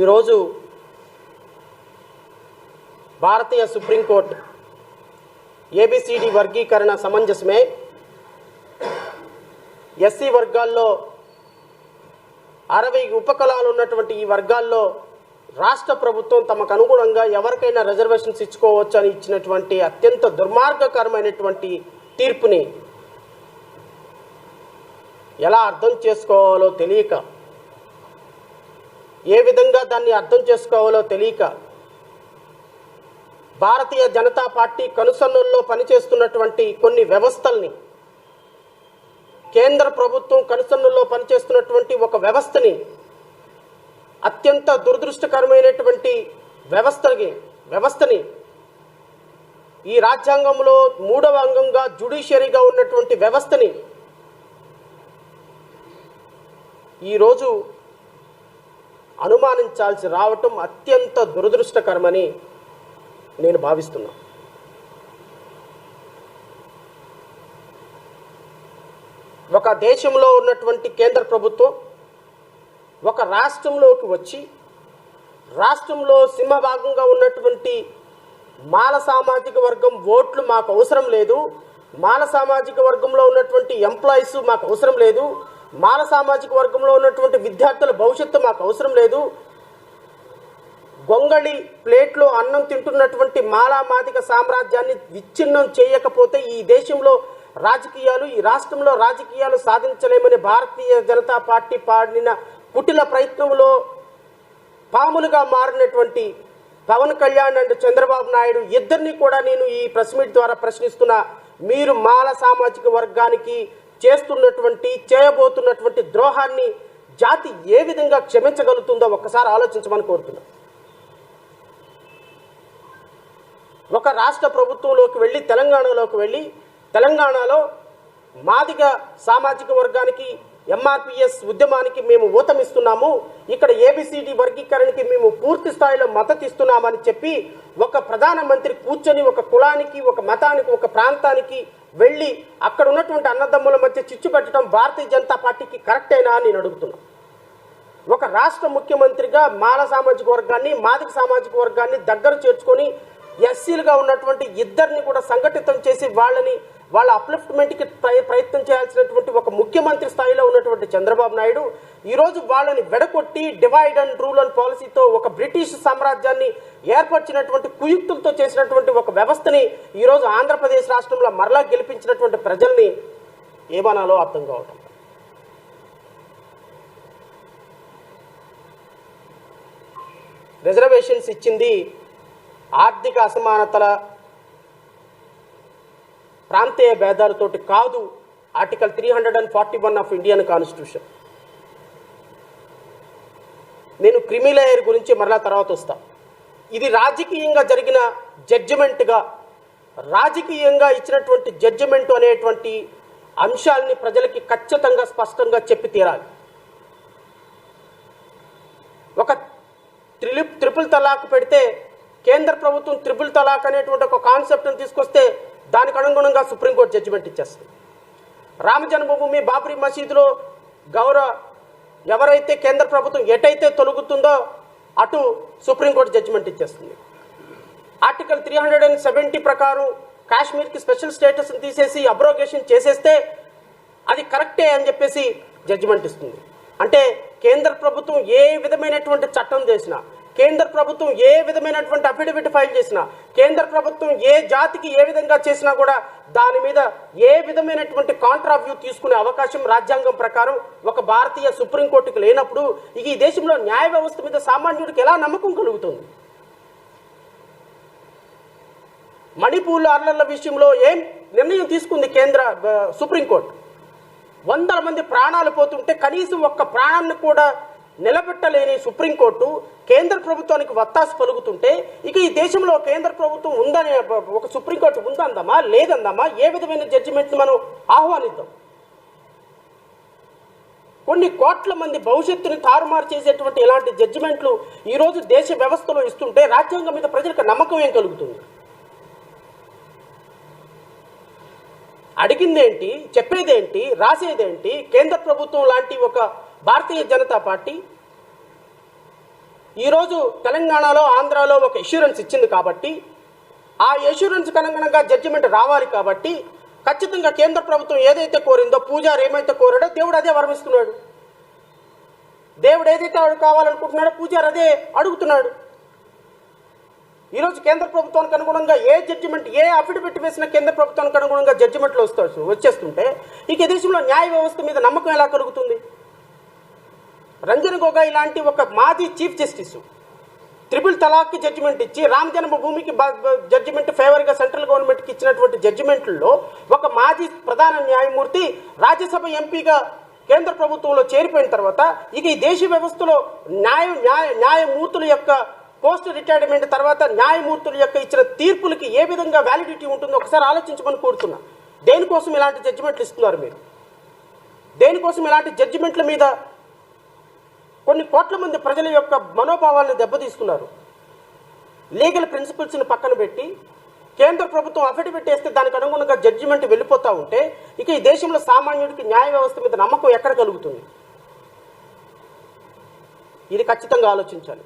ఈరోజు భారతీయ supreme court A B C D వర్గీకరణ సమంజసమే, SC వర్గాల్లో 60 ఉపకులాలు ఉన్నటువంటి ఈ వర్గాల్లో రాష్ట్ర ప్రభుత్వం తమకు అనుగుణంగా ఎవరికైనా రిజర్వేషన్స్ ఇచ్చుకోవచ్చు అని ఇచ్చినటువంటి అత్యంత దుర్మార్గకరమైనటువంటి తీర్పుని ఎలా అర్థం చేసుకోవాలో తెలియక, ఏ విధంగా దాన్ని అర్థం చేసుకోవాలో తెలియక భారతీయ జనతా పార్టీ కనుసన్నల్లో పనిచేస్తున్నటువంటి కొన్ని వ్యవస్థల్ని, కేంద్ర ప్రభుత్వం కనుసన్నల్లో పనిచేస్తున్నటువంటి ఒక వ్యవస్థని, అత్యంత దురదృష్టకరమైనటువంటి వ్యవస్థని ఈ రాజ్యాంగంలో 3వ అంగంగా జ్యుడిషియరీగా ఉన్నటువంటి వ్యవస్థని ఈరోజు అనుమానించాల్సి రావటం అత్యంత దురదృష్టకరమని నేను భావిస్తున్నాను. ఒక దేశంలో ఉన్నటువంటి కేంద్ర ప్రభుత్వం ఒక రాష్ట్రంలోకి వచ్చి రాష్ట్రంలో సింహభాగంగా ఉన్నటువంటి మాల సామాజిక వర్గం ఓట్లు మాకు అవసరం లేదు, మాల సామాజిక వర్గంలో ఉన్నటువంటి ఎంప్లాయీస్ మాకు అవసరం లేదు, మాల సామాజిక వర్గంలో ఉన్నటువంటి విద్యార్థుల భవిష్యత్తు మాకు అవసరం లేదు, గొంగళి ప్లేట్లో అన్నం తింటున్నటువంటి మాలామాదిక సామ్రాజ్యాన్ని విచ్ఛిన్నం చేయకపోతే ఈ దేశంలో రాజకీయాలు, ఈ రాష్ట్రంలో రాజకీయాలు సాధించలేమని భారతీయ జనతా పార్టీ పాడిన కుటిల ప్రయత్నంలో పాములుగా మారినటువంటి పవన్ కళ్యాణ్ అండ్ చంద్రబాబు నాయుడు ఇద్దరిని కూడా నేను ఈ ప్రెస్ మీట్ ద్వారా ప్రశ్నిస్తున్నా. మీరు మాల సామాజిక వర్గానికి చేయబోతున్నటువంటి ద్రోహాన్ని జాతి ఏ విధంగా క్షమించగలుగుతుందో ఒక్కసారి ఆలోచించమని కోరుతున్నా. ఒక రాష్ట్ర ప్రభుత్వంలోకి వెళ్ళి తెలంగాణలో మాదిగ సామాజిక వర్గానికి ఎంఆర్పిఎస్ ఉద్యమానికి మేము ఊతమిస్తున్నాము, ఇక్కడ ఏబిసిడి వర్గీకరణకి మేము పూర్తి స్థాయిలో మద్దతు ఇస్తున్నామని చెప్పి ఒక ప్రధానమంత్రి కూర్చొని ఒక కులానికి, ఒక మతానికి, ఒక ప్రాంతానికి వెళ్ళి అక్కడ ఉన్నటువంటి అన్నదమ్ముల మధ్య చిచ్చు పెట్టడం భారతీయ జనతా పార్టీకి కరెక్టేనా అని నేను అడుగుతున్నా. ఒక రాష్ట్ర ముఖ్యమంత్రిగా మాల సామాజిక వర్గాన్ని, మాదిక సామాజిక వర్గాన్ని దగ్గర చేర్చుకొని ఎస్సీలుగా ఉన్నటువంటి ఇద్దరిని కూడా సంఘటితం చేసి వాళ్ళ అప్లిఫ్ట్మెంట్కి ప్రయత్నం చేయాల్సినటువంటి ఒక ముఖ్యమంత్రి స్థాయిలో ఉన్నటువంటి చంద్రబాబు నాయుడు ఈరోజు వాళ్ళని వెడకొట్టి డివైడ్ అండ్ రూల్ అండ్ పాలసీతో ఒక బ్రిటిష్ సామ్రాజ్యాన్ని ఏర్పరిచినటువంటి కుయుక్తులతో చేసినటువంటి ఒక వ్యవస్థని ఈరోజు ఆంధ్రప్రదేశ్ రాష్ట్రంలో మరలా గెలిపించినటువంటి ప్రజల్ని ఏమనాలో అర్థం కావటం. రిజర్వేషన్స్ ఇచ్చింది ఆర్థిక అసమానతల, ప్రాంతీయ భేదాలతోటి కాదు. Article 341 of Indian constitution. నేను క్రిమిలేయర్ గురించి మరలా తర్వాత వస్తా. ఇది రాజకీయంగా జరిగిన జడ్జిమెంట్గా, రాజకీయంగా ఇచ్చినటువంటి జడ్జిమెంట్ అనేటువంటి అంశాలని ప్రజలకి ఖచ్చితంగా స్పష్టంగా చెప్పి తీరాలి. ఒక ట్రిపుల్ తలాక్ పెడితే కేంద్ర ప్రభుత్వం ట్రిపుల్ తలాక్ అనేటువంటి ఒక కాన్సెప్ట్ని తీసుకొస్తే దానికి అనుగుణంగా సుప్రీంకోర్టు జడ్జిమెంట్ ఇచ్చేస్తుంది. రామ జన్మభూమి బాబ్రీ మసీదులో ఎవరైతే కేంద్ర ప్రభుత్వం ఎటైతే తొలగుతుందో అటు సుప్రీంకోర్టు జడ్జిమెంట్ ఇచ్చేస్తుంది. ఆర్టికల్ 370 ప్రకారం కాశ్మీర్కి స్పెషల్ స్టేటస్ని తీసేసి అబ్రోగేషన్ చేసేస్తే అది కరెక్టే అని చెప్పేసి జడ్జిమెంట్ ఇస్తుంది. అంటే కేంద్ర ప్రభుత్వం ఏ విధమైనటువంటి చట్టం చేసినా, కేంద్ర ప్రభుత్వం ఏ విధమైనటువంటి అఫిడవిట్ ఫైల్ చేసినా, కేంద్ర ప్రభుత్వం ఏ జాతికి ఏ విధంగా చేసినా కూడా దాని మీద ఏ విధమైనటువంటి కాంట్రా వ్యూ తీసుకునే అవకాశం రాజ్యాంగం ప్రకారం ఒక భారతీయ సుప్రీంకోర్టుకు లేనప్పుడు ఈ దేశంలో న్యాయ వ్యవస్థ మీద సామాన్యుడికి ఎలా నమ్మకం కలుగుతుంది? మణిపూర్ అర్లర్ల విషయంలో ఏం నిర్ణయం తీసుకుంది సుప్రీంకోర్టు? 100 మంది ప్రాణాలు పోతుంటే కనీసం ఒక్క ప్రాణాన్ని కూడా నిలబెట్టలేని సుప్రీంకోర్టు కేంద్ర ప్రభుత్వానికి వత్తాసు పలుకుతుంటే ఇక ఈ దేశంలో కేంద్ర ప్రభుత్వం ఉందని ఒక సుప్రీంకోర్టు ఉందందామా లేదందామా? ఏ విధమైన జడ్జిమెంట్ని మనం ఆహ్వానిద్దాం? కొన్ని కోట్ల మంది భవిష్యత్తుని తారుమారు చేసేటువంటి ఇలాంటి జడ్జిమెంట్లు ఈరోజు దేశ వ్యవస్థలో ఇస్తుంటే రాజ్యాంగం మీద ప్రజలకు నమ్మకం ఏం కలుగుతుంది? అడిగిందేంటి, చెప్పేదేంటి, రాసేదేంటి? కేంద్ర ప్రభుత్వం లాంటి ఒక భారతీయ జనతా పార్టీ ఈరోజు తెలంగాణలో ఆంధ్రాలో ఒక ఎష్యూరెన్స్ ఇచ్చింది కాబట్టి ఆ ఎష్యూరెన్స్ అనుగుణంగా జడ్జిమెంట్ రావాలి కాబట్టి ఖచ్చితంగా కేంద్ర ప్రభుత్వం ఏదైతే కోరిందో పూజారి ఏమైతే కోరాడో దేవుడు అదే వరమిస్తున్నాడు. దేవుడు ఏదైతే కావాలనుకుంటున్నాడో పూజారి అదే అడుగుతున్నాడు. ఈరోజు కేంద్ర ప్రభుత్వానికి అనుగుణంగా ఏ జడ్జిమెంట్, ఏ అఫిడవిట్ వేసిన కేంద్ర ప్రభుత్వానికి అనుగుణంగా జడ్జిమెంట్లు వచ్చేస్తుంటే ఇక దేశంలో న్యాయ వ్యవస్థ మీద నమ్మకం ఎలా కలుగుతుంది? రంజన్ గొగోయ్ లాంటి ఒక మాజీ చీఫ్ జస్టిస్ ట్రిపుల్ తలాక్కి జడ్జిమెంట్ ఇచ్చి రామ జన్మభూమికి జడ్జిమెంట్ ఫేవర్గా సెంట్రల్ గవర్నమెంట్కి ఇచ్చినటువంటి జడ్జిమెంట్లలో ఒక మాజీ ప్రధాన న్యాయమూర్తి రాజ్యసభ ఎంపీగా కేంద్ర ప్రభుత్వంలో చేరిపోయిన తర్వాత ఇక ఈ దేశ వ్యవస్థలో న్యాయమూర్తుల యొక్క పోస్ట్ రిటైర్మెంట్ తర్వాత న్యాయమూర్తుల యొక్క ఇచ్చిన తీర్పులకి ఏ విధంగా వ్యాలిడిటీ ఉంటుందో ఒకసారి ఆలోచించమని కోరుతున్నా. దేనికోసం ఇలాంటి జడ్జిమెంట్లు ఇస్తున్నారు మీరు? దేనికోసం ఇలాంటి జడ్జిమెంట్ల మీద కొన్ని కోట్ల మంది ప్రజల యొక్క మనోభావాలను దెబ్బతీస్తున్నారు? లీగల్ ప్రిన్సిపల్స్ని పక్కన పెట్టి కేంద్ర ప్రభుత్వం అఫిడవిట్ వేస్తే దానికి అనుగుణంగా జడ్జిమెంట్ వెళ్ళిపోతూ ఉంటే ఇక ఈ దేశంలో సామాన్యుడికి న్యాయ వ్యవస్థ మీద నమ్మకం ఎక్కడ కలుగుతుంది? ఇది ఖచ్చితంగా ఆలోచించాలి.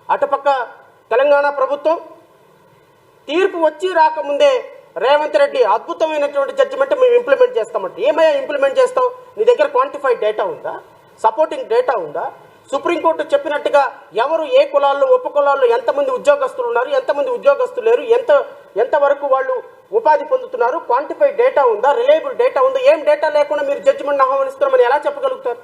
అటుపక్క తెలంగాణ ప్రభుత్వం తీర్పు వచ్చి రాకముందే రేవంత్ రెడ్డి అద్భుతమైనటువంటి జడ్జిమెంట్ మేము ఇంప్లిమెంట్ చేస్తామంటే ఏమయ్యా ఇంప్లిమెంట్ చేస్తావు? నీ దగ్గర క్వాంటిఫైడ్ డేటా ఉందా? సపోర్టింగ్ డేటా ఉందా? సుప్రీంకోర్టు చెప్పినట్టుగా ఎవరు ఏ కులాల్లో ఉప కులాల్లో ఎంతమంది ఉద్యోగస్తులు ఉన్నారు, ఎంతమంది ఉద్యోగస్తులు లేరు, ఎంతవరకు వాళ్ళు ఉపాధి పొందుతున్నారు, క్వాంటిఫైడ్ డేటా ఉందా, రిలయబుల్ డేటా ఉందా? ఏం డేటా లేకుండా మీరు జడ్జిమెంట్ ఆహ్వానిస్తున్నామని ఎలా చెప్పగలుగుతారు?